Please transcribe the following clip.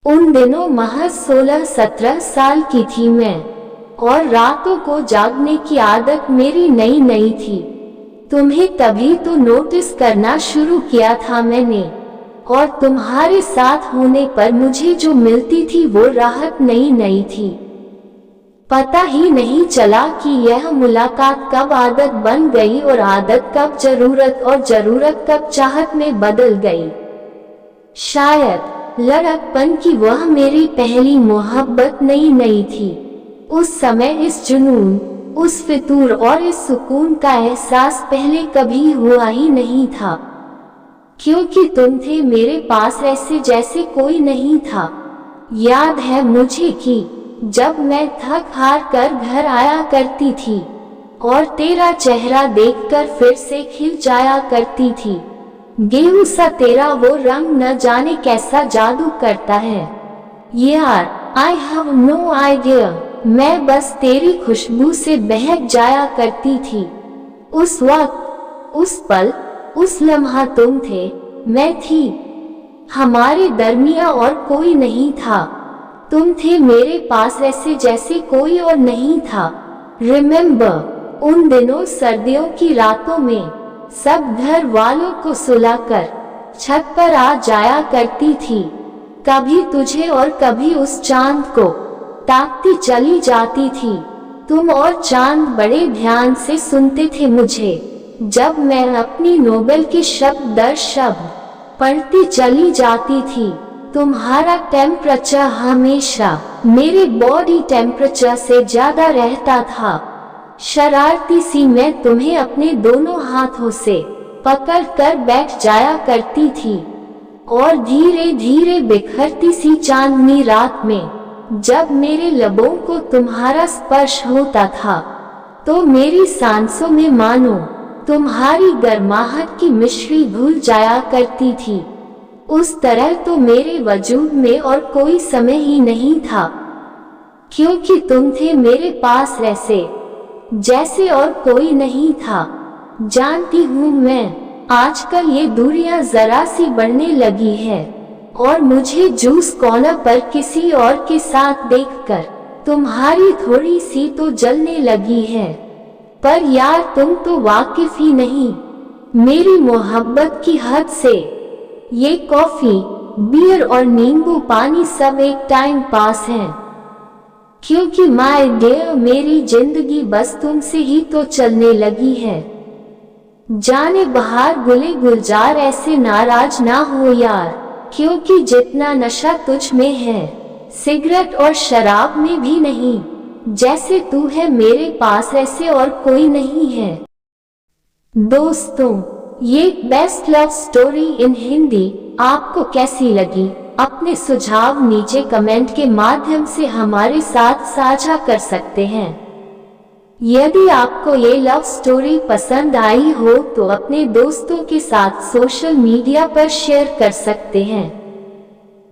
उन दिनों महज 16-17 साल की थी मैं, और रातों को जागने की आदत मेरी नई नई थी। तुम्हें तभी तो नोटिस करना शुरू किया था मैंने, और तुम्हारे साथ होने पर मुझे जो मिलती थी वो राहत नई नई थी। पता ही नहीं चला कि यह मुलाकात कब आदत बन गई और आदत कब जरूरत और जरूरत कब चाहत में बदल गई। शायद लड़कपन की वह मेरी पहली मोहब्बत नई नई थी। उस समय इस जुनून, उस फितूर और इस सुकून का एहसास पहले कभी हुआ ही नहीं था, क्योंकि तुम थे मेरे पास ऐसे जैसे कोई नहीं था। याद है मुझे कि जब मैं थक हार कर घर आया करती थी और तेरा चेहरा देखकर फिर से खिल जाया करती थी। गेहूं सा तेरा वो रंग न जाने कैसा जादू करता है यार। आई हैव नो आइडिया, मैं बस तेरी खुशबू से बहक जाया करती थी। उस वक्त, उस पल, उस लम्हा तुम थे, मैं थी। हमारे दरमिया और कोई नहीं था। तुम थे मेरे पास ऐसे जैसे कोई और नहीं था। रिमेम्बर उन दिनों सर्दियों की रातों में सब घर वालों को सुलाकर छत पर आ जाया करती थी। कभी तुझे और कभी उस चांद को ताकती चली जाती थी। तुम और चांद बड़े ध्यान से सुनते थे मुझे जब मैं अपनी नोबेल के शब्द दर शब्द पढ़ती चली जाती थी। तुम्हारा टेम्परेचर हमेशा मेरे बॉडी टेम्परेचर से ज्यादा रहता था। शरारती सी मैं तुम्हें अपने दोनों हाथों से पकड़ कर बैठ जाया करती थी, और धीरे धीरे बिखरती सी चांदनी रात में जब मेरे लबों को तुम्हारा स्पर्श होता था तो मेरी सांसों में मानो तुम्हारी गर्माहट की मिश्री घुल जाया करती थी। उस तरह तो मेरे वजूद में और कोई समय ही नहीं था, क्योंकि तुम थे मेरे पास ऐसे जैसे और कोई नहीं था। जानती हूँ मैं आजकल ये दूरियां जरा सी बढ़ने लगी है, और मुझे जूस कॉर्नर पर किसी और के साथ देखकर तुम्हारी थोड़ी सी तो जलने लगी है। पर यार तुम तो वाकिफ ही नहीं मेरी मोहब्बत की हद से। ये कॉफी, बियर और नींबू पानी सब एक टाइम पास है, क्योंकि माय डियर मेरी जिंदगी बस तुमसे ही तो चलने लगी है। जाने बहार गुले गुलजार ऐसे नाराज ना हो यार, क्योंकि जितना नशा तुझ में है सिगरेट और शराब में भी नहीं। जैसे तू है मेरे पास ऐसे और कोई नहीं है। दोस्तों, ये best love story in Hindi आपको कैसी लगी? अपने सुझाव नीचे कमेंट के माध्यम से हमारे साथ साझा कर सकते हैं। यदि आपको ये लव स्टोरी पसंद आई हो तो अपने दोस्तों के साथ सोशल मीडिया पर शेयर कर सकते हैं।